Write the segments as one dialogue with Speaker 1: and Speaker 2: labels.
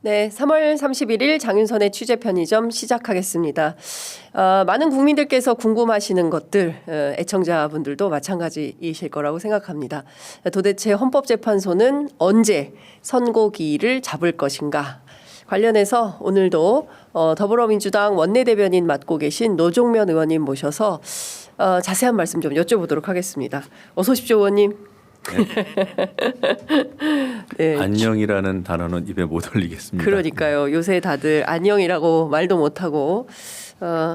Speaker 1: 네, 3월 31일 장윤선의 취재 편의점 시작하겠습니다. 많은 국민들께서 궁금하시는 것들, 애청자분들도 마찬가지이실 거라고 생각합니다. 도대체 헌법재판소는 언제 선고기일을 잡을 것인가? 관련해서 오늘도 더불어민주당 원내대변인 맡고 계신 노종면 의원님 모셔서 자세한 말씀 좀 여쭤보도록 하겠습니다. 어서 오십시오, 의원님.
Speaker 2: 네. 안녕이라는 단어는 입에 못 올리겠습니다.
Speaker 1: 그러니까요. 요새 다들 안녕이라고 말도 못하고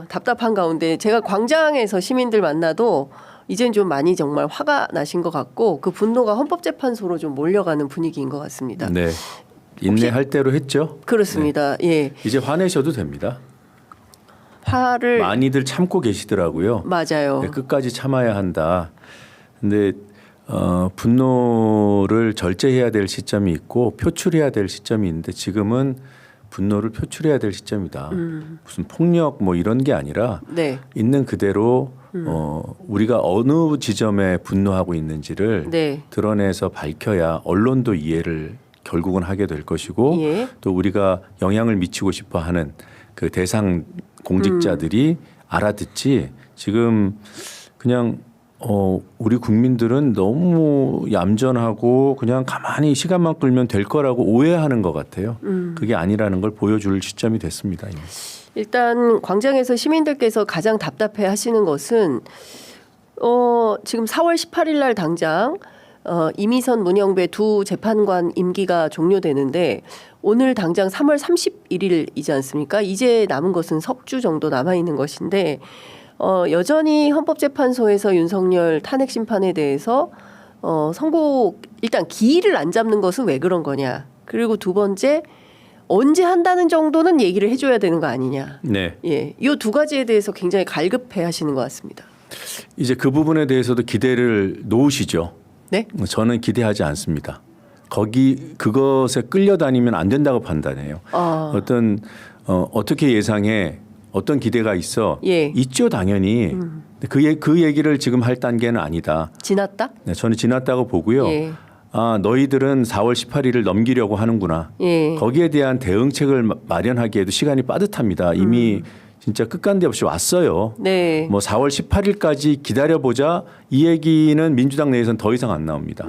Speaker 1: 답답한 가운데 제가 광장에서 시민들 만나도 이젠 좀 많이 정말 화가 나신 것 같고 그 분노가 헌법재판소로 좀 몰려가는 분위기인 것 같습니다.
Speaker 2: 네, 인내할 대로 했죠.
Speaker 1: 그렇습니다.
Speaker 2: 네.
Speaker 1: 예.
Speaker 2: 이제 화내셔도 됩니다.
Speaker 1: 화를
Speaker 2: 많이들 참고 계시더라고요.
Speaker 1: 맞아요.
Speaker 2: 네, 끝까지 참아야 한다. 근데 분노를 절제해야 될 시점이 있고 표출해야 될 시점이 있는데 지금은 분노를 표출해야 될 시점이다. 무슨 폭력 뭐 이런 게 아니라
Speaker 1: 네.
Speaker 2: 있는 그대로 우리가 어느 지점에 분노하고 있는지를
Speaker 1: 네.
Speaker 2: 드러내서 밝혀야 언론도 이해를 결국은 하게 될 것이고
Speaker 1: 예.
Speaker 2: 또 우리가 영향을 미치고 싶어하는 그 대상 공직자들이 알아듣지 지금 그냥 우리 국민들은 너무 얌전하고 그냥 가만히 시간만 끌면 될 거라고 오해하는 것 같아요. 그게 아니라는 걸 보여줄 시점이 됐습니다. 이미.
Speaker 1: 일단 광장에서 시민들께서 가장 답답해 하시는 것은 지금 4월 18일 날 당장 이미선 문영배 두 재판관 임기가 종료되는데 오늘 당장 3월 31일이지 않습니까? 이제 남은 것은 석 주 정도 남아 있는 것인데 여전히 헌법재판소에서 윤석열 탄핵 심판에 대해서 선고 일단 기일을 안 잡는 것은 왜 그런 거냐. 그리고 두 번째 언제 한다는 정도는 얘기를 해줘야 되는 거 아니냐.
Speaker 2: 네.
Speaker 1: 예, 이 두 가지에 대해서 굉장히 갈급해하시는 것 같습니다.
Speaker 2: 이제 그 부분에 대해서도 기대를 놓으시죠.
Speaker 1: 네?
Speaker 2: 저는 기대하지 않습니다. 그것에 끌려다니면 안 된다고 판단해요. 어떻게 예상해? 어떤 기대가 있어?
Speaker 1: 예.
Speaker 2: 있죠, 당연히. 그 얘기를 지금 할 단계는 아니다.
Speaker 1: 지났다?
Speaker 2: 네, 저는 지났다고 보고요.
Speaker 1: 예.
Speaker 2: 너희들은 4월 18일을 넘기려고 하는구나.
Speaker 1: 예.
Speaker 2: 거기에 대한 대응책을 마련하기에도 시간이 빠듯합니다. 이미 진짜 끝간데 없이 왔어요.
Speaker 1: 네.
Speaker 2: 뭐 4월 18일까지 기다려보자 이 얘기는 민주당 내에서는 더 이상 안 나옵니다.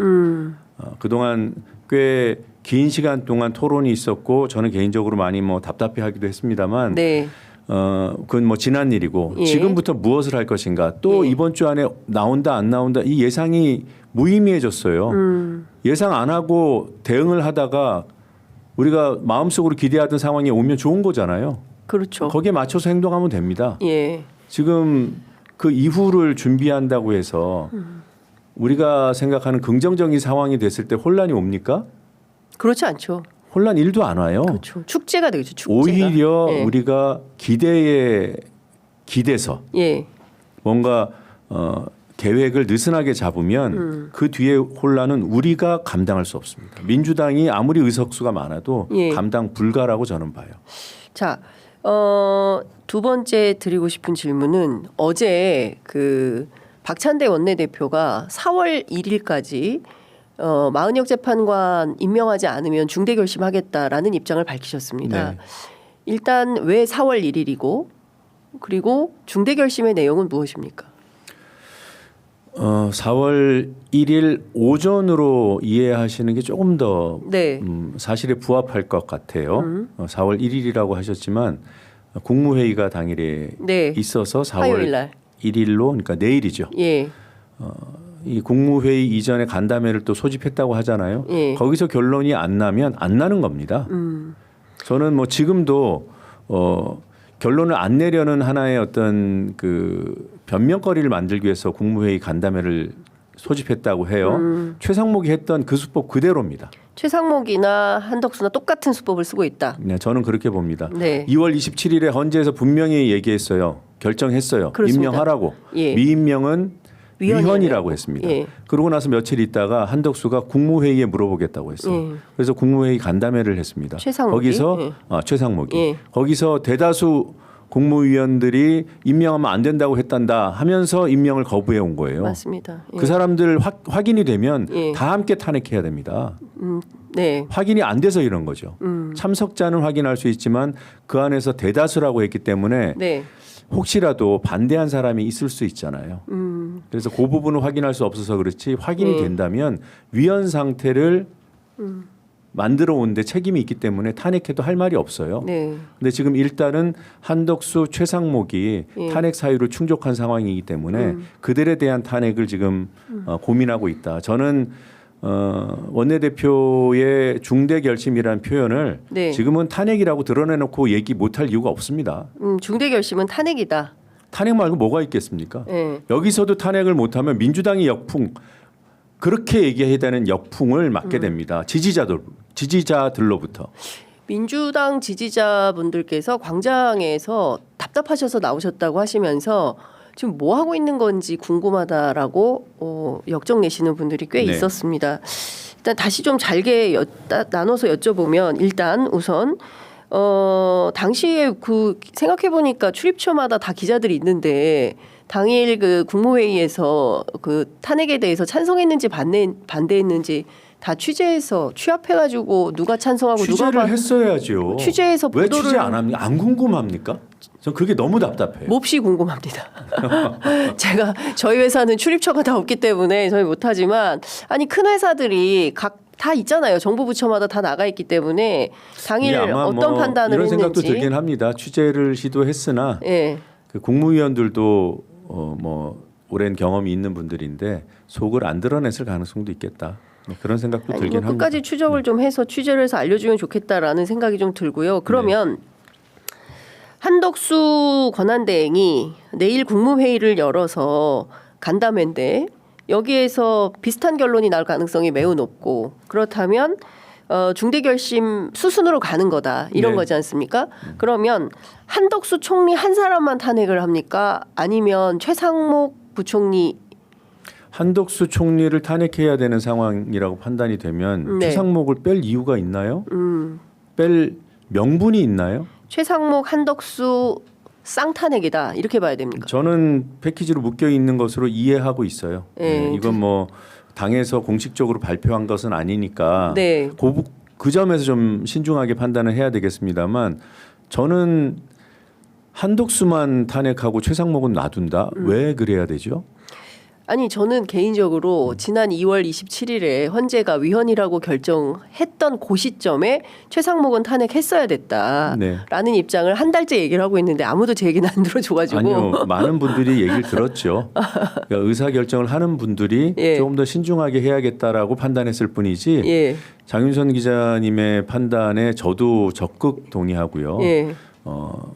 Speaker 2: 그동안 꽤 긴 시간 동안 토론이 있었고 저는 개인적으로 많이 뭐 답답해하기도 했습니다만
Speaker 1: 네.
Speaker 2: 그건 뭐 지난 일이고
Speaker 1: 예.
Speaker 2: 지금부터 무엇을 할 것인가 또
Speaker 1: 예.
Speaker 2: 이번 주 안에 나온다 안 나온다 이 예상이 무의미해졌어요. 예상 안 하고 대응을 하다가 우리가 마음속으로 기대하던 상황이 오면 좋은 거잖아요.
Speaker 1: 그렇죠.
Speaker 2: 거기에 맞춰서 행동하면 됩니다.
Speaker 1: 예.
Speaker 2: 지금 그 이후를 준비한다고 해서 우리가 생각하는 긍정적인 상황이 됐을 때 혼란이 옵니까?
Speaker 1: 그렇지 않죠.
Speaker 2: 혼란 1도 안 와요.
Speaker 1: 그렇죠. 축제가 되겠죠. 축제가.
Speaker 2: 오히려
Speaker 1: 예.
Speaker 2: 우리가 기대에 기대서
Speaker 1: 예.
Speaker 2: 뭔가 계획을 느슨하게 잡으면 그 뒤에 혼란은 우리가 감당할 수 없습니다. 민주당이 아무리 의석수가 많아도
Speaker 1: 예.
Speaker 2: 감당 불가라고 저는 봐요.
Speaker 1: 자, 두 번째 드리고 싶은 질문은 어제 그 박찬대 원내대표가 4월 1일까지 마은혁 재판관 임명하지 않으면 중대 결심하겠다라는 입장을 밝히셨습니다.
Speaker 2: 네.
Speaker 1: 일단 왜 4월 1일이고 그리고 중대 결심의 내용은 무엇입니까?
Speaker 2: 4월 1일 오전으로 이해하시는 게 조금 더
Speaker 1: 네.
Speaker 2: 사실에 부합할 것 같아요. 4월 1일이라고 하셨지만 국무회의가 당일에
Speaker 1: 네.
Speaker 2: 있어서 4월
Speaker 1: 화요일 날.
Speaker 2: 1일로 그러니까 내일이죠.
Speaker 1: 예.
Speaker 2: 이 국무회의 이전에 간담회를 또 소집했다고 하잖아요.
Speaker 1: 예.
Speaker 2: 거기서 결론이 안 나면 안 나는 겁니다. 저는 뭐 지금도 결론을 안 내려는 하나의 어떤 그 변명거리를 만들기 위해서 국무회의 간담회를 소집했다고 해요. 최상목이 했던 그 수법 그대로입니다.
Speaker 1: 최상목이나 한덕수나 똑같은 수법을 쓰고 있다.
Speaker 2: 네, 저는 그렇게 봅니다.
Speaker 1: 네.
Speaker 2: 2월 27일에 헌재에서 분명히 얘기했어요. 결정했어요.
Speaker 1: 그렇습니다.
Speaker 2: 임명하라고.
Speaker 1: 예.
Speaker 2: 미임명은
Speaker 1: 위헌이라고.
Speaker 2: 위헌이라고 했습니다.
Speaker 1: 예.
Speaker 2: 그러고 나서 며칠 있다가 한덕수가 국무회의에 물어보겠다고 했어요.
Speaker 1: 예.
Speaker 2: 그래서 국무회의 간담회를 했습니다.
Speaker 1: 최상목이?
Speaker 2: 거기서
Speaker 1: 예.
Speaker 2: 최상목이
Speaker 1: 예.
Speaker 2: 거기서 대다수 국무위원들이 임명하면 안 된다고 했단다 하면서 임명을 거부해 온 거예요.
Speaker 1: 맞습니다. 예.
Speaker 2: 그 사람들 확인이 되면
Speaker 1: 예.
Speaker 2: 다 함께 탄핵해야 됩니다.
Speaker 1: 네.
Speaker 2: 확인이 안 돼서 이런 거죠. 참석자는 확인할 수 있지만 그 안에서 대다수라고 했기 때문에
Speaker 1: 네.
Speaker 2: 혹시라도 반대한 사람이 있을 수 있잖아요. 그래서 그 부분을 확인할 수 없어서 그렇지 확인이
Speaker 1: 네.
Speaker 2: 된다면 위헌 상태를 만들어 온데 책임이 있기 때문에 탄핵해도 할 말이 없어요.
Speaker 1: 네.
Speaker 2: 근데 지금 일단은 한덕수, 최상목이
Speaker 1: 예.
Speaker 2: 탄핵 사유로 충족한 상황이기 때문에 그들에 대한 탄핵을 지금 고민하고 있다. 저는 원내대표의 중대 결심이라는 표현을
Speaker 1: 네.
Speaker 2: 지금은 탄핵이라고 드러내놓고 얘기 못할 이유가 없습니다.
Speaker 1: 중대 결심은 탄핵이다.
Speaker 2: 탄핵 말고 뭐가 있겠습니까?
Speaker 1: 예.
Speaker 2: 여기서도 탄핵을 못하면 민주당의 역풍 그렇게 얘기해야 되는 역풍을 맞게 됩니다. 지지자들로부터.
Speaker 1: 민주당 지지자분들께서 광장에서 답답하셔서 나오셨다고 하시면서 지금 뭐 하고 있는 건지 궁금하다라고 역정 내시는 분들이 꽤
Speaker 2: 네.
Speaker 1: 있었습니다. 일단 다시 좀 잘게 나눠서 여쭤보면 일단 우선 당시에 그 생각해 보니까 출입처마다 다 기자들이 있는데 당일 그 국무회의에서 그 탄핵에 대해서 찬성했는지 반대했는지 다 취재해서 취합해가지고 누가 찬성하고 누가
Speaker 2: 취재를 했어야죠.
Speaker 1: 취재해서
Speaker 2: 왜
Speaker 1: 보도를
Speaker 2: 취재 안 합니까? 안 궁금합니까? 전 그게 너무 답답해요.
Speaker 1: 몹시 궁금합니다. 제가 저희 회사는 출입처가 다 없기 때문에 저희 못하지만 아니 큰 회사들이 각 다 있잖아요. 정부 부처마다 다 나가 있기 때문에 당일
Speaker 2: 아마
Speaker 1: 어떤 판단을
Speaker 2: 이런
Speaker 1: 했는지
Speaker 2: 생각도 들긴 합니다. 취재를 시도했으나
Speaker 1: 예.
Speaker 2: 그 국무위원들도 뭐 오랜 경험이 있는 분들인데 속을 안 드러냈을 가능성도 있겠다. 그런 생각도
Speaker 1: 아니,
Speaker 2: 들긴
Speaker 1: 뭐
Speaker 2: 합니다.
Speaker 1: 끝까지 추적을 좀 해서 취재를 해서 알려주면 좋겠다라는 생각이 좀 들고요. 그러면 한덕수 권한대행이 내일 국무회의를 열어서 간담회인데 여기에서 비슷한 결론이 나올 가능성이 매우 높고 그렇다면 중대 결심 수순으로 가는 거다 이런
Speaker 2: 네.
Speaker 1: 거지 않습니까? 그러면 한덕수 총리 한 사람만 탄핵을 합니까? 아니면 최상목 부총리
Speaker 2: 한덕수 총리를 탄핵해야 되는 상황이라고 판단이 되면
Speaker 1: 네.
Speaker 2: 최상목을 뺄 이유가 있나요? 뺄 명분이 있나요?
Speaker 1: 최상목 한덕수 쌍탄핵이다 이렇게 봐야 됩니까?
Speaker 2: 저는 패키지로 묶여 있는 것으로 이해하고 있어요.
Speaker 1: 네.
Speaker 2: 이건 뭐 당에서 공식적으로 발표한 것은 아니니까
Speaker 1: 네.
Speaker 2: 그 점에서 좀 신중하게 판단을 해야 되겠습니다만 저는 한덕수만 탄핵하고 최상목은 놔둔다. 왜 그래야 되죠?
Speaker 1: 아니 저는 개인적으로 지난 2월 27일에 헌재가 위헌이라고 결정했던 그 시점에 최상목은 탄핵했어야 됐다라는
Speaker 2: 네.
Speaker 1: 입장을 한 달째 얘기를 하고 있는데 아무도 제 얘기는 안 들어줘가지고
Speaker 2: 아니요, 많은 분들이 얘기를 들었죠. 그러니까 의사 결정을 하는 분들이
Speaker 1: 예.
Speaker 2: 조금 더 신중하게 해야겠다라고 판단했을 뿐이지.
Speaker 1: 예.
Speaker 2: 장윤선 기자님의 판단에 저도 적극 동의하고요.
Speaker 1: 예.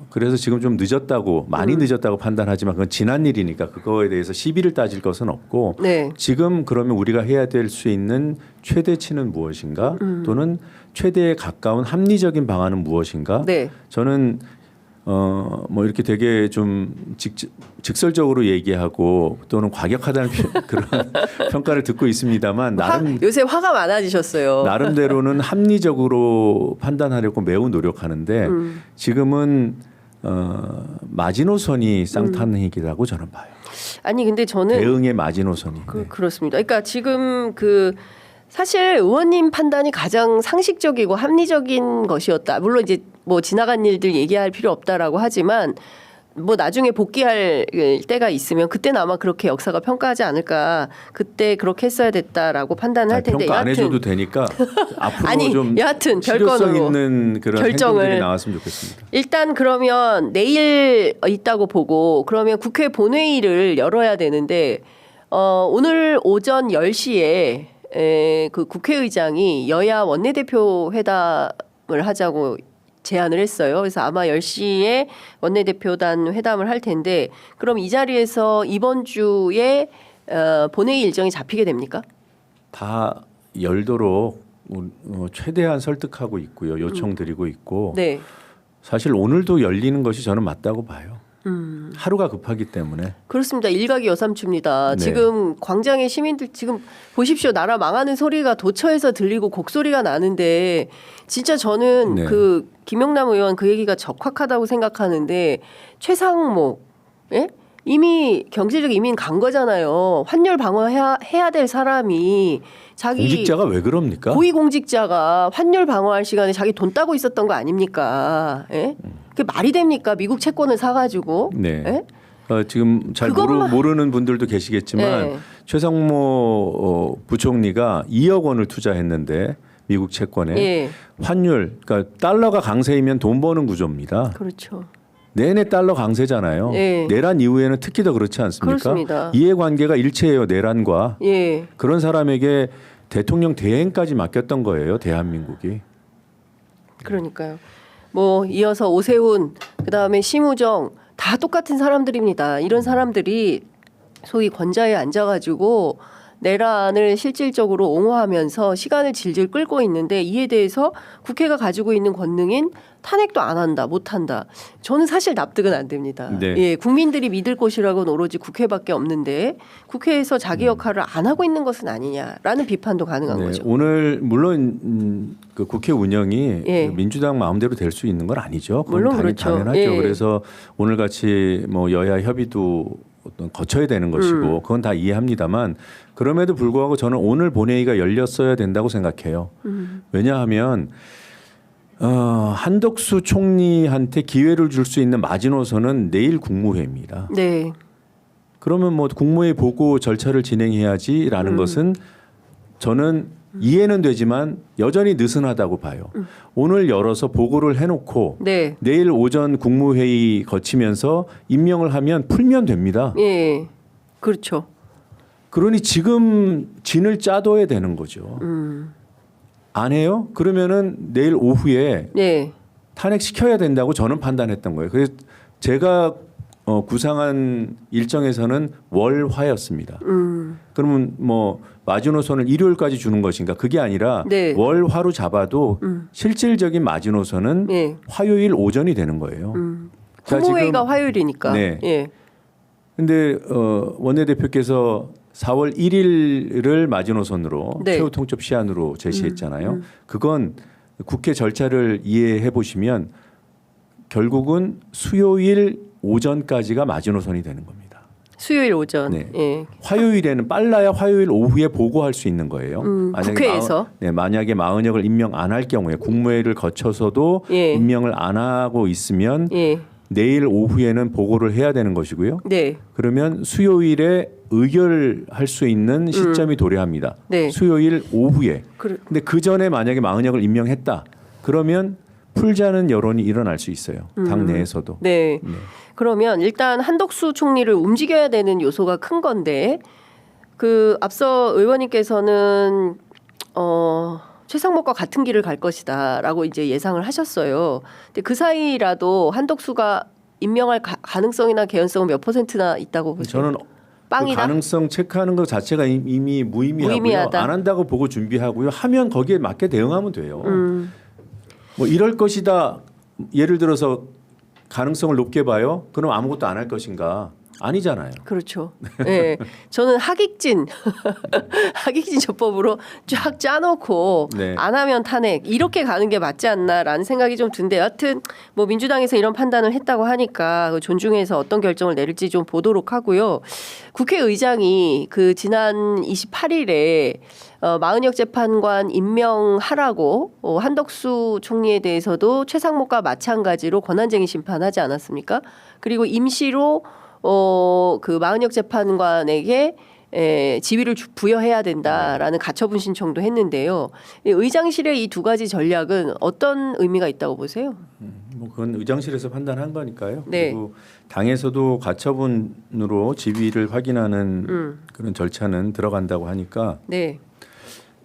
Speaker 2: 그래서 지금 좀 늦었다고 많이 늦었다고 판단하지만 그건 지난 일이니까 그거에 대해서 시비를 따질 것은 없고
Speaker 1: 네.
Speaker 2: 지금 그러면 우리가 해야 될 수 있는 최대치는 무엇인가 또는 최대에 가까운 합리적인 방안은 무엇인가
Speaker 1: 네.
Speaker 2: 저는 뭐 이렇게 되게 좀 직설적으로 얘기하고 또는 과격하다는 그런 평가를 듣고 있습니다만
Speaker 1: 요새 화가 많아지셨어요.
Speaker 2: 나름대로는 합리적으로 판단하려고 매우 노력하는데 지금은 마지노선이 쌍탄핵이라고 저는 봐요.
Speaker 1: 아니 근데 저는
Speaker 2: 대응의 마지노선이. 네.
Speaker 1: 그렇습니다. 그러니까 지금 사실 의원님 판단이 가장 상식적이고 합리적인 것이었다. 물론 이제 뭐 지나간 일들 얘기할 필요 없다라고 하지만 뭐 나중에 복귀할 때가 있으면 그때는 아마 그렇게 역사가 평가하지 않을까. 그때 그렇게 했어야 됐다라고 판단을 할 텐데
Speaker 2: 평가 안
Speaker 1: 여하튼
Speaker 2: 해줘도 되니까 앞으로
Speaker 1: 아니,
Speaker 2: 좀
Speaker 1: 여하튼
Speaker 2: 실효성
Speaker 1: 별건으로
Speaker 2: 있는 그런
Speaker 1: 결정을
Speaker 2: 행동들이 나왔으면 좋겠습니다.
Speaker 1: 일단 그러면 내일 있다고 보고 그러면 국회 본회의를 열어야 되는데 오늘 오전 10시에 그 국회의장이 여야 원내대표 회담을 하자고 제안을 했어요. 그래서 아마 10시에 원내대표단 회담을 할 텐데 그럼 이 자리에서 이번 주에 본회의 일정이 잡히게 됩니까?
Speaker 2: 다 열도록 최대한 설득하고 있고요. 요청드리고 있고
Speaker 1: 네.
Speaker 2: 사실 오늘도 열리는 것이 저는 맞다고 봐요. 하루가 급하기 때문에.
Speaker 1: 그렇습니다. 일각이 여삼추입니다.
Speaker 2: 네.
Speaker 1: 지금 광장의 시민들 지금 보십시오. 나라 망하는 소리가 도처에서 들리고 곡소리가 나는데 진짜 저는
Speaker 2: 네.
Speaker 1: 그 김영남 의원 그 얘기가 적확하다고 생각하는데 최상목 예? 이미 경제적 이민 간 거잖아요. 환율 방어해야 될 사람이 자기
Speaker 2: 공직자가 왜 그럽니까?
Speaker 1: 고위공직자가 환율 방어할 시간에 자기 돈 따고 있었던 거 아닙니까? 예? 그게 말이 됩니까? 미국 채권을 사가지고.
Speaker 2: 네.
Speaker 1: 예?
Speaker 2: 지금 잘 모르는 분들도 계시겠지만
Speaker 1: 네.
Speaker 2: 최상모 부총리가 2억 원을 투자했는데 미국 채권에
Speaker 1: 예.
Speaker 2: 환율, 그러니까 달러가 강세이면 돈 버는 구조입니다.
Speaker 1: 그렇죠.
Speaker 2: 내내 달러 강세잖아요.
Speaker 1: 예.
Speaker 2: 내란 이후에는 특히 더 그렇지 않습니까?
Speaker 1: 그렇습니다.
Speaker 2: 이해관계가 일체예요. 내란과.
Speaker 1: 예.
Speaker 2: 그런 사람에게 대통령 대행까지 맡겼던 거예요. 대한민국이.
Speaker 1: 그러니까요. 뭐 이어서 오세훈, 그다음에 심우정 다 똑같은 사람들입니다. 이런 사람들이 소위 권좌에 앉아가지고 내란을 실질적으로 옹호하면서 시간을 질질 끌고 있는데 이에 대해서 국회가 가지고 있는 권능인 탄핵도 안 한다, 못 한다. 저는 사실 납득은 안 됩니다.
Speaker 2: 네.
Speaker 1: 예, 국민들이 믿을 곳이라고는 오로지 국회밖에 없는데 국회에서 자기 역할을 안 하고 있는 것은 아니냐라는 비판도 가능한
Speaker 2: 네,
Speaker 1: 거죠.
Speaker 2: 오늘 물론 그 국회 운영이
Speaker 1: 예.
Speaker 2: 민주당 마음대로 될 수 있는 건 아니죠. 그건
Speaker 1: 물론 그렇죠.
Speaker 2: 당연하죠.
Speaker 1: 예.
Speaker 2: 그래서 오늘 같이 뭐 여야 협의도 어떤 거쳐야 되는 것이고 그건 다 이해합니다만 그럼에도 불구하고 저는 오늘 본회의가 열렸어야 된다고 생각해요. 왜냐하면 한덕수 총리한테 기회를 줄 수 있는 마지노선은 내일 국무회의입니다.
Speaker 1: 네.
Speaker 2: 그러면 뭐 국무회의 보고 절차를 진행해야지라는 것은 저는 이해는 되지만 여전히 느슨하다고 봐요. 오늘 열어서 보고를 해놓고
Speaker 1: 네.
Speaker 2: 내일 오전 국무회의 거치면서 임명을 하면 풀면 됩니다.
Speaker 1: 예. 그렇죠.
Speaker 2: 그러니 지금 진을 짜둬야 되는 거죠. 안 해요? 그러면은 내일 오후에
Speaker 1: 네.
Speaker 2: 탄핵시켜야 된다고 저는 판단했던 거예요. 그래서 제가 구상한 일정에서는 월화였습니다. 그러면 뭐 마지노선을 일요일까지 주는 것인가? 그게 아니라
Speaker 1: 네.
Speaker 2: 월화로 잡아도 실질적인 마지노선은
Speaker 1: 예.
Speaker 2: 화요일 오전이 되는 거예요. 자,
Speaker 1: 국무회의가
Speaker 2: 지금
Speaker 1: 화요일이니까.
Speaker 2: 네.
Speaker 1: 예.
Speaker 2: 근데 원내대표께서 4월 1일을 마지노선으로
Speaker 1: 네.
Speaker 2: 최후 통첩 시한으로 제시했잖아요. 그건 국회 절차를 이해해 보시면 결국은 수요일 오전까지가 마지노선이 되는 겁니다.
Speaker 1: 수요일 오전.
Speaker 2: 네.
Speaker 1: 예.
Speaker 2: 화요일에는 빨라야 화요일 오후에 보고할 수 있는 거예요.
Speaker 1: 국회에서?
Speaker 2: 만약에 마은혁을 임명 안 할 경우에 국무회의를 거쳐서도
Speaker 1: 예.
Speaker 2: 임명을 안 하고 있으면
Speaker 1: 예.
Speaker 2: 내일 오후에는 보고를 해야 되는 것이고요.
Speaker 1: 네.
Speaker 2: 그러면 수요일에 의결할 수 있는 시점이 도래합니다.
Speaker 1: 네.
Speaker 2: 수요일 오후에.
Speaker 1: 그래.
Speaker 2: 근데 그 전에 만약에 마은혁을 임명했다. 그러면 풀자는 여론이 일어날 수 있어요. 당 내에서도.
Speaker 1: 네.
Speaker 2: 네.
Speaker 1: 그러면 일단 한덕수 총리를 움직여야 되는 요소가 큰 건데 그 앞서 의원님께서는 최상목과 같은 길을 갈 것이다라고 이제 예상을 하셨어요. 근데 그 사이라도 한덕수가 임명할 가능성이나 개연성은 몇 %나 있다고 보세요?
Speaker 2: 저는
Speaker 1: 빵이다.
Speaker 2: 그 가능성 체크하는 것 자체가 이미 무의미하고요.
Speaker 1: 무의미하다.
Speaker 2: 안 한다고 보고 준비하고요. 하면 거기에 맞게 대응하면 돼요. 뭐 이럴 것이다. 예를 들어서 가능성을 높게 봐요. 그럼 아무것도 안 할 것인가? 아니잖아요.
Speaker 1: 그렇죠. 네. 저는 하객진 저법으로 쫙 짜놓고
Speaker 2: 네.
Speaker 1: 안 하면 탄핵 이렇게 가는 게 맞지 않나라는 생각이 좀 든데 여하튼 뭐 민주당에서 이런 판단을 했다고 하니까 존중해서 어떤 결정을 내릴지 좀 보도록 하고요. 국회의장이 그 지난 28일에 마은혁 재판관 임명하라고 한덕수 총리에 대해서도 최상목과 마찬가지로 권한쟁의 심판하지 않았습니까? 그리고 임시로 그 마은혁 재판관에게 지위를 부여해야 된다라는 가처분 신청도 했는데요. 의장실의 이 두 가지 전략은 어떤 의미가 있다고 보세요?
Speaker 2: 뭐 그건 의장실에서 판단한 거니까요.
Speaker 1: 네.
Speaker 2: 그리고 당에서도 가처분으로 지위를 확인하는 그런 절차는 들어간다고 하니까
Speaker 1: 네.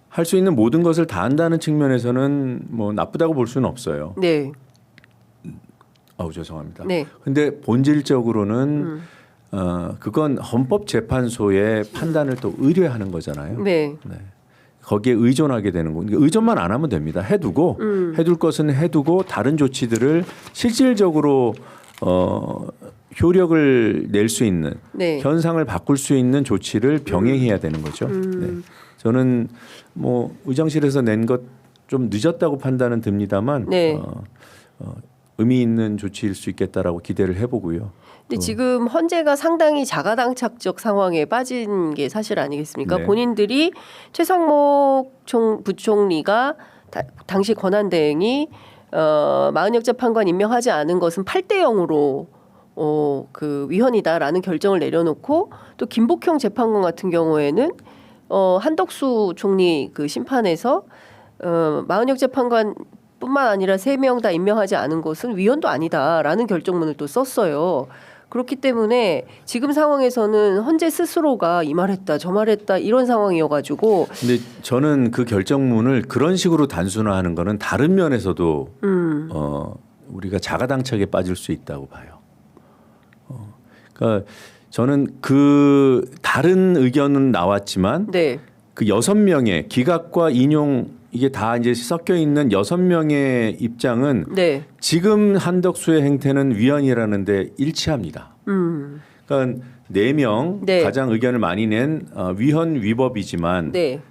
Speaker 2: 할 수 있는 모든 것을 다 한다는 측면에서는 뭐 나쁘다고 볼 수는 없어요.
Speaker 1: 네.
Speaker 2: 아우 죄송합니다.
Speaker 1: 네.
Speaker 2: 근데 본질적으로는 그건 헌법재판소의 판단을 또 의뢰하는 거잖아요.
Speaker 1: 네.
Speaker 2: 네. 거기에 의존하게 되는 거. 의존만 안 하면 됩니다. 해두고 해둘 것은 해두고 다른 조치들을 실질적으로 효력을 낼 수 있는
Speaker 1: 네.
Speaker 2: 현상을 바꿀 수 있는 조치를 병행해야 되는 거죠. 네. 저는 뭐 의장실에서 낸 것 좀 늦었다고 판단은 듭니다만
Speaker 1: 네.
Speaker 2: 의미 있는 조치일 수 있겠다라고 기대를 해보고요.
Speaker 1: 근데 지금 헌재가 상당히 자가당착적 상황에 빠진 게 사실 아니겠습니까?
Speaker 2: 네.
Speaker 1: 본인들이 최상목 부총리가 당시 권한대행이 마은혁 재판관 임명하지 않은 것은 8대 0으로 그 위헌이다라는 결정을 내려놓고 또 김복형 재판관 같은 경우에는 한덕수 총리 그 심판에서 마은혁 재판관뿐만 아니라 3명 다 임명하지 않은 것은 위헌도 아니다라는 결정문을 또 썼어요. 그렇기 때문에 지금 상황에서는 헌재 스스로가 이 말했다 저 말했다 이런 상황이어가지고.
Speaker 2: 근데 저는 그 결정문을 그런 식으로 단순화하는 거는 다른 면에서도 우리가 자가당착에 빠질 수 있다고 봐요. 그러니까 저는 그 다른 의견은 나왔지만
Speaker 1: 네.
Speaker 2: 그 6명의 기각과 인용 이게 다 이제 섞여 있는 6명의 입장은
Speaker 1: 네.
Speaker 2: 지금 한덕수의 행태는 위헌이라는데 일치합니다. 그러니까 4명
Speaker 1: 네.
Speaker 2: 가장 의견을 많이 낸 위헌 위법이지만
Speaker 1: 네.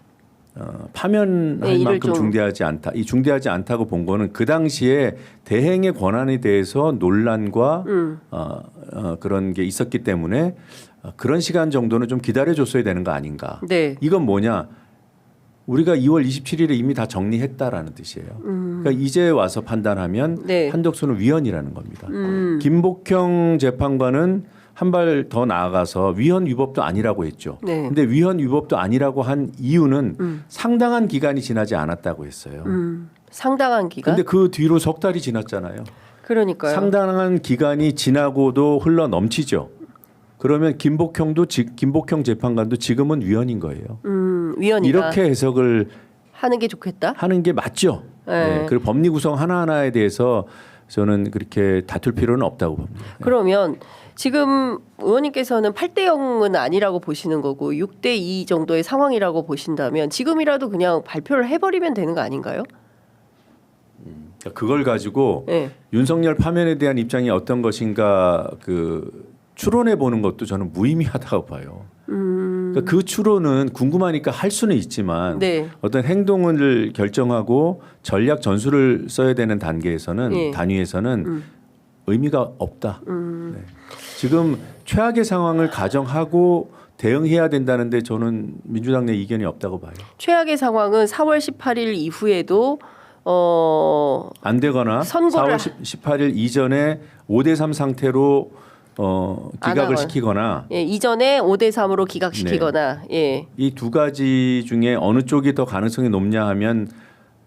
Speaker 2: 파면할
Speaker 1: 네, 이를
Speaker 2: 만큼
Speaker 1: 좀-
Speaker 2: 중대하지 않다. 이 중대하지 않다고 본 거는 그 당시에 대행의 권한에 대해서 논란과 그런 게 있었기 때문에 그런 시간 정도는 좀 기다려줬어야 되는 거 아닌가.
Speaker 1: 네.
Speaker 2: 이건 뭐냐? 우리가 2월 27일에 이미 다 정리했다라는 뜻이에요. 그러니까 이제 와서 판단하면
Speaker 1: 네.
Speaker 2: 한덕수는 위헌이라는 겁니다. 김복형 재판관은 한 발 더 나아가서 위헌 위법도 아니라고 했죠.
Speaker 1: 네.
Speaker 2: 근데 위헌 위법도 아니라고 한 이유는 상당한 기간이 지나지 않았다고 했어요.
Speaker 1: 상당한 기간.
Speaker 2: 근데 그 뒤로 석 달이 지났잖아요.
Speaker 1: 그러니까요.
Speaker 2: 상당한 기간이 지나고도 흘러 넘치죠. 그러면 김복형 재판관도 지금은 위헌인 거예요.
Speaker 1: 위헌이다.
Speaker 2: 이렇게 해석을
Speaker 1: 하는 게 좋겠다.
Speaker 2: 하는 게 맞죠.
Speaker 1: 네.
Speaker 2: 네. 그리고 법리 구성 하나하나에 대해서 저는 그렇게 다툴 필요는 없다고 봅니다.
Speaker 1: 그러면 지금 의원님께서는 8대 0은 아니라고 보시는 거고 6대 2 정도의 상황이라고 보신다면 지금이라도 그냥 발표를 해버리면 되는 거 아닌가요?
Speaker 2: 그러니까 그걸 가지고
Speaker 1: 네.
Speaker 2: 윤석열 파면에 대한 입장이 어떤 것인가 그 추론해 보는 것도 저는 무의미하다고 봐요. 그러니까 그 추론은 궁금하니까 할 수는 있지만
Speaker 1: 네.
Speaker 2: 어떤 행동을 결정하고 전략 전술을 써야 되는 단계에서는
Speaker 1: 예.
Speaker 2: 단위에서는 의미가 없다. 네. 지금 최악의 상황을 가정하고 대응해야 된다는데 저는 민주당 내 이견이 없다고 봐요.
Speaker 1: 최악의 상황은 4월 18일 이후에도
Speaker 2: 안 되거나
Speaker 1: 선고를
Speaker 2: 4월 18일 이전에 5대3 상태로
Speaker 1: 안
Speaker 2: 기각을
Speaker 1: 하거나.
Speaker 2: 시키거나
Speaker 1: 예, 이전에 5대 3으로 기각시키거나 예.
Speaker 2: 이 두 가지 중에 어느 쪽이 더 가능성이 높냐 하면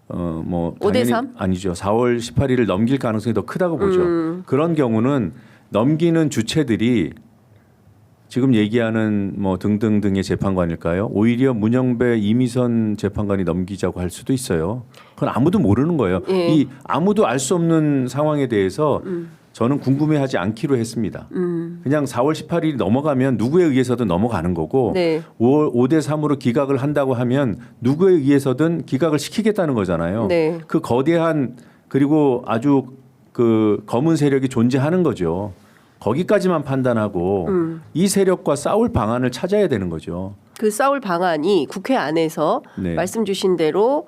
Speaker 2: 뭐
Speaker 1: 5대
Speaker 2: 당연히
Speaker 1: 3?
Speaker 2: 아니죠. 4월 18일을 넘길 가능성이 더 크다고 보죠. 그런 경우는 넘기는 주체들이 지금 얘기하는 뭐 등등등의 재판관일까요? 오히려 문영배 이미선 재판관이 넘기자고 할 수도 있어요. 그건 아무도 모르는 거예요.
Speaker 1: 예.
Speaker 2: 이 아무도 알 수 없는 상황에 대해서 저는 궁금해하지 않기로 했습니다. 그냥 4월 18일이 넘어가면 누구에 의해서든 넘어가는 거고
Speaker 1: 네.
Speaker 2: 5대 3으로 기각을 한다고 하면 누구에 의해서든 기각을 시키겠다는 거잖아요.
Speaker 1: 네.
Speaker 2: 그 거대한 그리고 아주 그 검은 세력이 존재하는 거죠. 거기까지만 판단하고 이 세력과 싸울 방안을 찾아야 되는 거죠.
Speaker 1: 그 싸울 방안이 국회 안에서
Speaker 2: 네.
Speaker 1: 말씀 주신 대로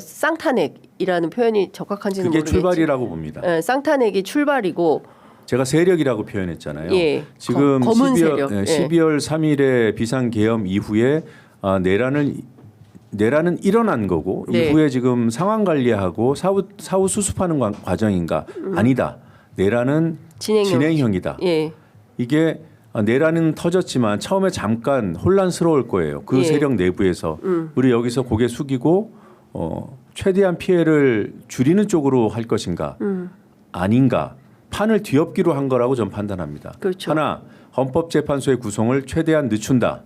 Speaker 1: 쌍탄핵이라는 표현이 적합한지는
Speaker 2: 그게
Speaker 1: 모르겠지만
Speaker 2: 출발이라고 봅니다.
Speaker 1: 쌍탄핵이 출발이고
Speaker 2: 제가 세력이라고 표현했잖아요.
Speaker 1: 예.
Speaker 2: 지금
Speaker 1: 검은
Speaker 2: 12월,
Speaker 1: 세력.
Speaker 2: 네,
Speaker 1: 예.
Speaker 2: 12월 3일에 비상계엄 이후에 내란은 일어난 거고
Speaker 1: 네.
Speaker 2: 이후에 지금 상황 관리하고 사후 수습하는 과정인가? 아니다. 내란은 진행형이다.
Speaker 1: 예.
Speaker 2: 이게 내란은 터졌지만 처음에 잠깐 혼란스러울 거예요. 그
Speaker 1: 예.
Speaker 2: 세력 내부에서 우리 여기서 고개 숙이고 최대한 피해를 줄이는 쪽으로 할 것인가? 아닌가? 판을 뒤엎기로 한 거라고 전 판단합니다.
Speaker 1: 그렇죠.
Speaker 2: 하나 헌법재판소의 구성을 최대한 늦춘다.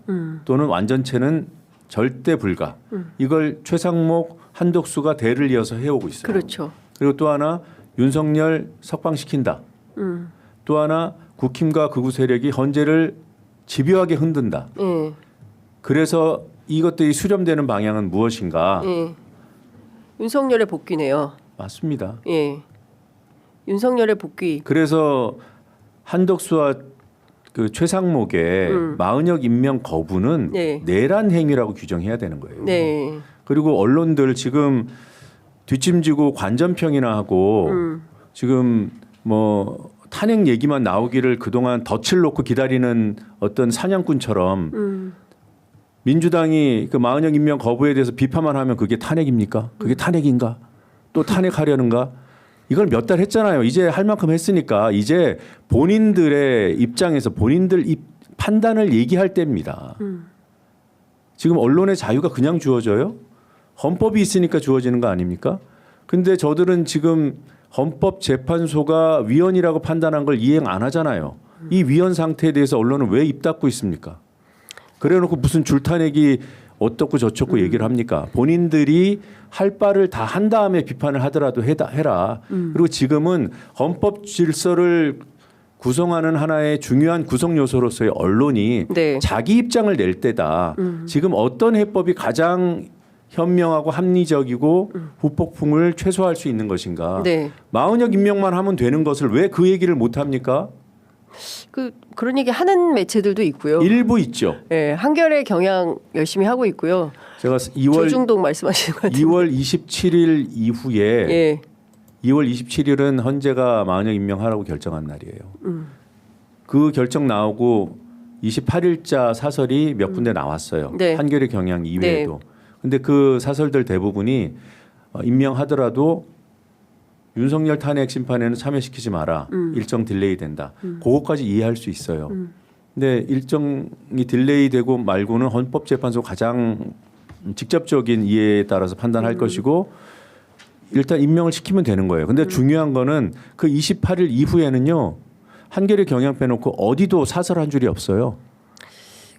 Speaker 2: 또는 완전체는 절대 불가. 이걸 최상목, 한덕수가 대를 이어서 해오고 있어요.
Speaker 1: 그렇죠.
Speaker 2: 그리고 또 하나 윤석열 석방시킨다. 또 하나 국힘과 극우 세력이 헌재를 집요하게 흔든다.
Speaker 1: 예.
Speaker 2: 그래서 이것들이 수렴되는 방향은 무엇인가?
Speaker 1: 예. 윤석열의 복귀네요.
Speaker 2: 맞습니다.
Speaker 1: 예. 윤석열의 복귀.
Speaker 2: 그래서 한덕수와 그 최상목의 마은혁 임명 거부는
Speaker 1: 네.
Speaker 2: 내란 행위라고 규정해야 되는 거예요.
Speaker 1: 네.
Speaker 2: 그리고 언론들 지금 뒷짐지고 관전평이나 하고 지금 뭐 탄핵 얘기만 나오기를 그동안 덫을 놓고 기다리는 어떤 사냥꾼처럼 민주당이 그 마은혁 임명 거부에 대해서 비판만 하면 그게 탄핵입니까? 그게 탄핵인가? 또 탄핵하려는가? 이걸 몇 달 했잖아요. 이제 할 만큼 했으니까 이제 본인들의 입장에서 본인들 판단을 얘기할 때입니다. 지금 언론의 자유가 그냥 주어져요? 헌법이 있으니까 주어지는 거 아닙니까? 근데 저들은 지금 헌법재판소가 위헌이라고 판단한 걸 이행 안 하잖아요. 이 위헌 상태에 대해서 언론은 왜 입 닫고 있습니까? 그래놓고 무슨 줄타내기 어떻고 저쩌고 얘기를 합니까? 본인들이 할 바를 다 한 다음에 비판을 하더라도 해라. 그리고 지금은 헌법 질서를 구성하는 하나의 중요한 구성 요소로서의 언론이
Speaker 1: 네.
Speaker 2: 자기 입장을 낼 때다. 지금 어떤 해법이 가장 현명하고 합리적이고 후폭풍을 최소화할 수 있는 것인가?
Speaker 1: 네.
Speaker 2: 마은혁 임명만 하면 되는 것을 왜 그 얘기를 못 합니까?
Speaker 1: 그런 얘기 하는 매체들도 있고요.
Speaker 2: 일부 있죠.
Speaker 1: 네, 한겨레 경향 열심히 하고 있고요.
Speaker 2: 제가 2월
Speaker 1: 조중동 말씀하시는 것 같아요.
Speaker 2: 2월 27일 이후에
Speaker 1: 예.
Speaker 2: 2월 27일은 헌재가 마은혁 임명하라고 결정한 날이에요. 그 결정 나오고 28일자 사설이 몇 군데 나왔어요.
Speaker 1: 네.
Speaker 2: 한겨레 경향 이외에도. 근데 그 사설들 대부분이 임명하더라도 윤석열 탄핵 심판에는 참여시키지 마라. 일정 딜레이 된다. 그거까지 이해할 수 있어요. 근데 일정이 딜레이 되고 말고는 헌법재판소 가장 직접적인 이해에 따라서 판단할 것이고 일단 임명을 시키면 되는 거예요. 근데 중요한 거는 그 28일 이후에는요. 한겨레 경향 빼놓고 어디도 사설 한 줄이 없어요.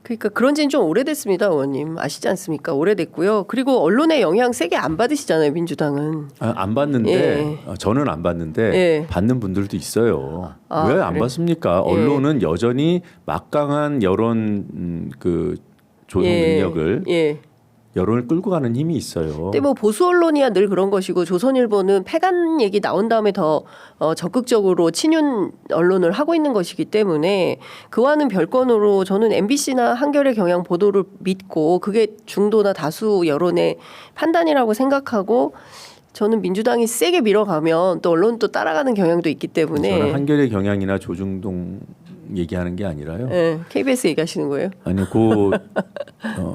Speaker 1: 그러니까 그런 지는 좀 오래됐습니다, 의원님. 아시지 않습니까? 오래됐고요. 그리고 언론의 영향 세게 안 받으시잖아요, 민주당은.
Speaker 2: 안 받는데
Speaker 1: 예.
Speaker 2: 저는 안 받는데
Speaker 1: 예.
Speaker 2: 받는 분들도 있어요.
Speaker 1: 아,
Speaker 2: 왜 안
Speaker 1: 그래?
Speaker 2: 받습니까?
Speaker 1: 예.
Speaker 2: 언론은 여전히 막강한 여론 그 조성 능력을
Speaker 1: 예.
Speaker 2: 여론을 끌고 가는 힘이 있어요.
Speaker 1: 근데 뭐 보수 언론이야 늘 그런 것이고 조선일보는 패간 얘기 나온 다음에 더 적극적으로 친윤 언론을 하고 있는 것이기 때문에 그와는 별건으로 저는 MBC나 한겨레 경향 보도를 믿고 그게 중도나 다수 여론의 판단이라고 생각하고 저는 민주당이 세게 밀어가면 또 언론 또 따라가는 경향도 있기 때문에
Speaker 2: 저는 한겨레 경향이나 조중동 얘기하는 게 아니라요.
Speaker 1: 네, KBS 얘기하시는 거예요?
Speaker 2: 아니 그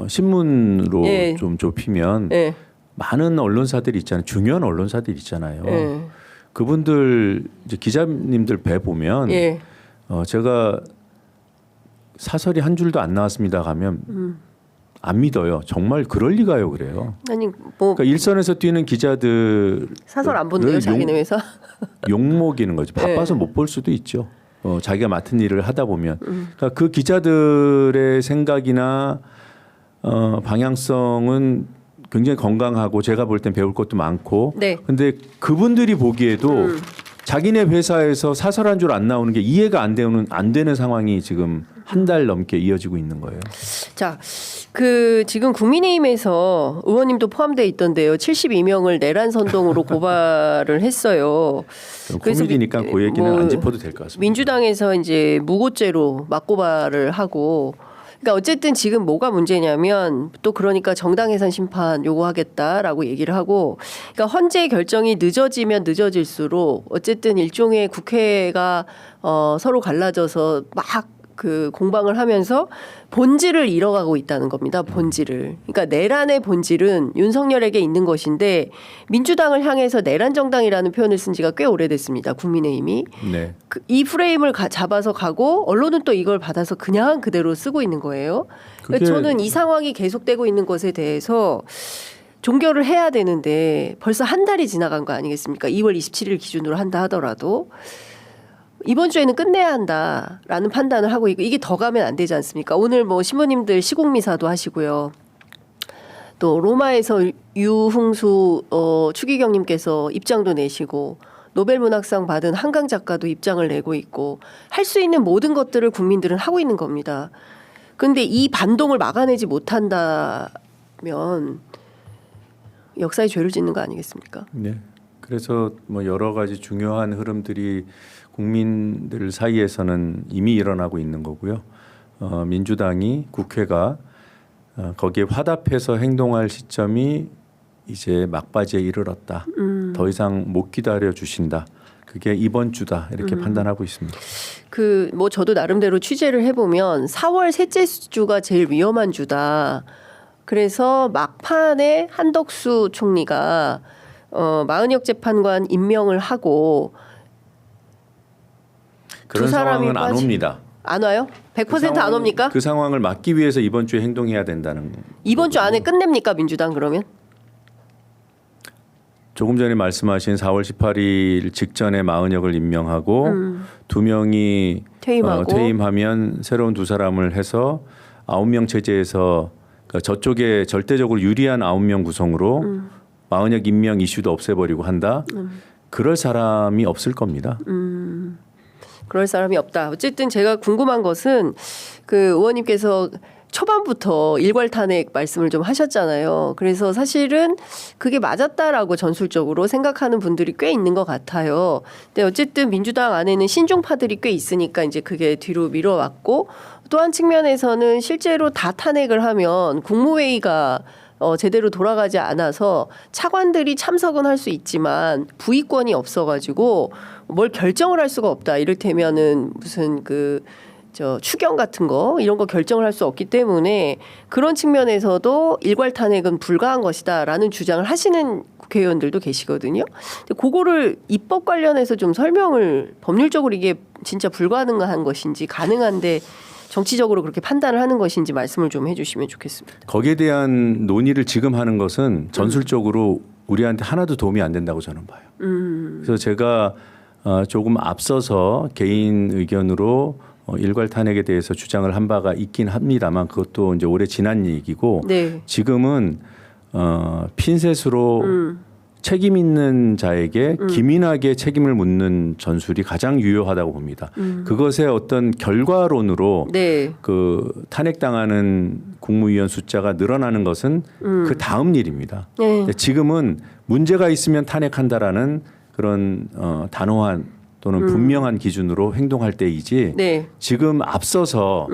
Speaker 2: 신문으로
Speaker 1: 예.
Speaker 2: 좀 좁히면
Speaker 1: 네.
Speaker 2: 많은 언론사들이 있잖아요. 중요한 언론사들 있잖아요.
Speaker 1: 네.
Speaker 2: 그분들 이제 기자님들 배 보면
Speaker 1: 예.
Speaker 2: 제가 사설이 한 줄도 안 나왔습니다 가면 안 믿어요. 정말 그럴 리가요, 그래요.
Speaker 1: 아니 뭐
Speaker 2: 그러니까 일선에서 뛰는 기자들
Speaker 1: 사설 안 본대요, 자기네 회사.
Speaker 2: 욕먹이는 거죠. 바빠서
Speaker 1: 네.
Speaker 2: 못 볼 수도 있죠. 자기가 맡은 일을 하다 보면 그러니까 그 기자들의 생각이나 방향성은 굉장히 건강하고 제가 볼 땐 배울 것도 많고
Speaker 1: 네.
Speaker 2: 근데 그분들이 보기에도 자기네 회사에서 사설 한 줄 안 나오는 게 이해가 안 되는 상황이 지금 한 달 넘게 이어지고 있는 거예요.
Speaker 1: 자, 지금 국민의힘에서 의원님도 포함되어 있던데요. 72명을 내란 선동으로 고발을 했어요. 그래서
Speaker 2: 코미디니까 그 얘기는
Speaker 1: 뭐
Speaker 2: 안 짚어도 될 것 같습니다.
Speaker 1: 민주당에서 이제 무고죄로 맞고발을 하고, 그러니까 어쨌든 지금 뭐가 문제냐면 또 그러니까 정당 해산 심판 요구하겠다라고 얘기를 하고, 그러니까 헌재 결정이 늦어지면 늦어질수록 어쨌든 일종의 국회가 서로 갈라져서 막 그 공방을 하면서 본질을 잃어가고 있다는 겁니다. 본질을. 그러니까 내란의 본질은 윤석열에게 있는 것인데 민주당을 향해서 내란 정당이라는 표현을 쓴 지가 꽤 오래됐습니다. 국민의힘이.
Speaker 2: 네.
Speaker 1: 이 프레임을 잡아서 가고 언론은 또 이걸 받아서 그냥 그대로 쓰고 있는 거예요. 그러니까 저는 이 상황이 계속되고 있는 것에 대해서 종결을 해야 되는데 벌써 한 달이 지나간 거 아니겠습니까? 2월 27일 기준으로 한다 하더라도 이번 주에는 끝내야 한다라는 판단을 하고 있고 이게 더 가면 안 되지 않습니까? 오늘 뭐 신부님들 시국미사도 하시고요. 또 로마에서 유흥수 추기경님께서 입장도 내시고 노벨문학상 받은 한강 작가도 입장을 내고 있고 할 수 있는 모든 것들을 국민들은 하고 있는 겁니다. 그런데 이 반동을 막아내지 못한다면 역사의 죄를 짓는 거 아니겠습니까?
Speaker 2: 네. 그래서 뭐 여러 가지 중요한 흐름들이 국민들 사이에서는 이미 일어나고 있는 거고요. 민주당이 국회가 거기에 화답해서 행동할 시점이 이제 막바지에 이르렀다. 더 이상 못 기다려 주신다. 그게 이번 주다 이렇게 판단하고 있습니다.
Speaker 1: 그 뭐 저도 나름대로 취재를 해보면 4월 셋째 주가 제일 위험한 주다. 그래서 막판에 한덕수 총리가 마은혁 재판관 임명을 하고
Speaker 2: 그런
Speaker 1: 두 사람이
Speaker 2: 상황은 안 옵니다.
Speaker 1: 안 와요? 100%안 옵니까?
Speaker 2: 그 상황을 막기 위해서 이번 주에 행동해야 된다는.
Speaker 1: 이번 주 안에 끝냅니까 민주당 그러면?
Speaker 2: 조금 전에 말씀하신 4월 18일 직전에 마은혁을 임명하고 두 명이
Speaker 1: 퇴임하고
Speaker 2: 퇴임하면 새로운 두 사람을 해서 9명 체제에서 그러니까 저쪽에 절대적으로 유리한 9명 구성으로 마은혁 임명 이슈도 없애버리고 한다. 그럴 사람이 없을 겁니다.
Speaker 1: 그럴 사람이 없다. 어쨌든 제가 궁금한 것은 그 의원님께서 초반부터 일괄 탄핵 말씀을 좀 하셨잖아요. 그래서 사실은 그게 맞았다라고 전술적으로 생각하는 분들이 꽤 있는 것 같아요. 근데 어쨌든 민주당 안에는 신중파들이 꽤 있으니까 이제 그게 뒤로 미뤄왔고 또 한 측면에서는 실제로 다 탄핵을 하면 국무회의가 제대로 돌아가지 않아서 차관들이 참석은 할 수 있지만 부의권이 없어가지고 뭘 결정을 할 수가 없다. 이를테면은 무슨 추경 같은 거 이런 거 결정을 할 수 없기 때문에 그런 측면에서도 일괄 탄핵은 불가한 것이다라는 주장을 하시는 국회의원들도 계시거든요. 근데 그거를 입법 관련해서 좀 설명을 법률적으로 이게 진짜 불가능한 것인지 가능한데 정치적으로 그렇게 판단을 하는 것인지 말씀을 좀 해주시면 좋겠습니다.
Speaker 2: 거기에 대한 논의를 지금 하는 것은 전술적으로 우리한테 하나도 도움이 안 된다고 저는 봐요. 그래서 제가 조금 앞서서 개인 의견으로 일괄 탄핵에 대해서 주장을 한 바가 있긴 합니다만 그것도 이제 오래 지난 얘기고
Speaker 1: 네.
Speaker 2: 지금은 핀셋으로 책임 있는 자에게 기민하게 책임을 묻는 전술이 가장 유효하다고 봅니다. 그것의 어떤 결과론으로
Speaker 1: 네.
Speaker 2: 그 탄핵당하는 국무위원 숫자가 늘어나는 것은 그 다음 일입니다.
Speaker 1: 네.
Speaker 2: 근데 지금은 문제가 있으면 탄핵한다라는 그런 단호한 또는 분명한 기준으로 행동할 때이지
Speaker 1: 네.
Speaker 2: 지금 앞서서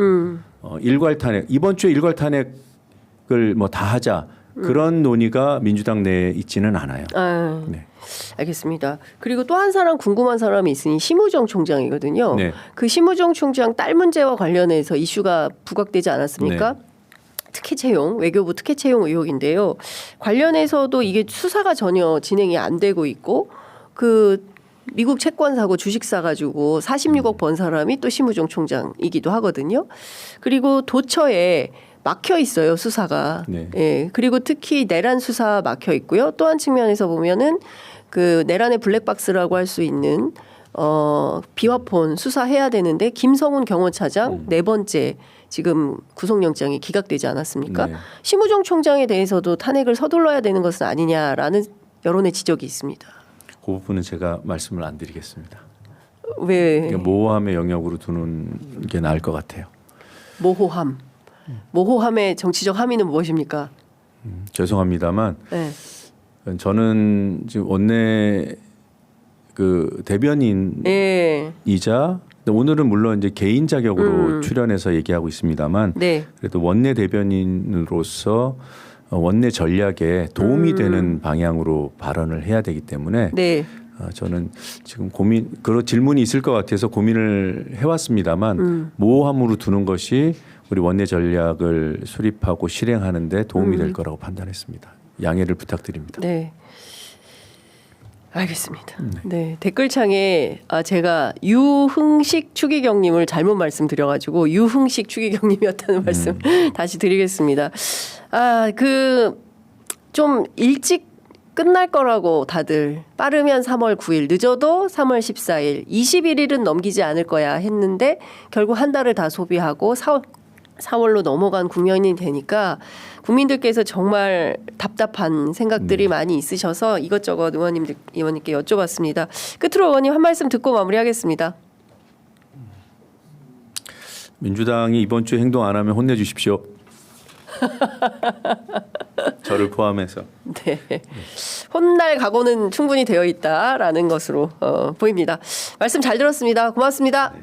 Speaker 2: 일괄 탄핵 이번 주에 일괄 탄핵을 뭐 다 하자 그런 논의가 민주당 내에 있지는 않아요.
Speaker 1: 아,
Speaker 2: 네.
Speaker 1: 알겠습니다. 그리고 또 한 사람 궁금한 사람이 있으니 심우정 총장이거든요.
Speaker 2: 네.
Speaker 1: 그 심우정 총장 딸 문제와 관련해서 이슈가 부각되지 않았습니까?
Speaker 2: 네.
Speaker 1: 특혜 채용, 외교부 특혜 채용 의혹인데요. 관련해서도 이게 수사가 전혀 진행이 안 되고 있고 그 미국 채권 사고 주식 사가지고 46억 번 사람이 또 심우정 총장이기도 하거든요. 그리고 도처에 막혀 있어요 수사가.
Speaker 2: 네.
Speaker 1: 예. 그리고 특히 내란 수사 막혀 있고요. 또 한 측면에서 보면은 그 내란의 블랙박스라고 할 수 있는 비화폰 수사해야 되는데 김성훈 경호차장 네 번째 지금 구속영장이 기각되지 않았습니까?
Speaker 2: 네.
Speaker 1: 심우정 총장에 대해서도 탄핵을 서둘러야 되는 것은 아니냐라는 여론의 지적이 있습니다.
Speaker 2: 그 부분은 제가 말씀을 안 드리겠습니다.
Speaker 1: 왜
Speaker 2: 그러니까 모호함의 영역으로 두는 게 나을 것 같아요.
Speaker 1: 모호함? 모호함의 정치적 함의는 무엇입니까?
Speaker 2: 죄송합니다만
Speaker 1: 네.
Speaker 2: 저는 지금 원내 그 대변인이자
Speaker 1: 네.
Speaker 2: 오늘은 물론 이제 개인 자격으로 출연해서 얘기하고 있습니다만
Speaker 1: 네.
Speaker 2: 그래도 원내 대변인으로서 원내 전략에 도움이 되는 방향으로 발언을 해야 되기 때문에
Speaker 1: 네.
Speaker 2: 저는 지금 그런 질문이 있을 것 같아서 고민을 해왔습니다만 모호함으로 두는 것이 우리 원내 전략을 수립하고 실행하는 데 도움이 될 거라고 판단했습니다. 양해를 부탁드립니다.
Speaker 1: 네. 알겠습니다. 네. 댓글창에 제가 유흥식 추기경님을 잘못 말씀드려가지고 유흥식 추기경님이었다는 말씀 다시 드리겠습니다. 좀 일찍 끝날 거라고 다들 빠르면 3월 9일 늦어도 3월 14일 21일은 넘기지 않을 거야 했는데 결국 한 달을 다 소비하고 4월로 넘어간 국면이 되니까 국민들께서 정말 답답한 생각들이 많이 있으셔서 이것저것 의원님께 여쭤봤습니다. 끝으로 의원님 한 말씀 듣고 마무리하겠습니다.
Speaker 2: 민주당이 이번 주에 행동 안 하면 혼내주십시오. 저를 포함해서.
Speaker 1: 네. 혼날 각오는 충분히 되어 있다라는 것으로 보입니다. 말씀 잘 들었습니다. 고맙습니다.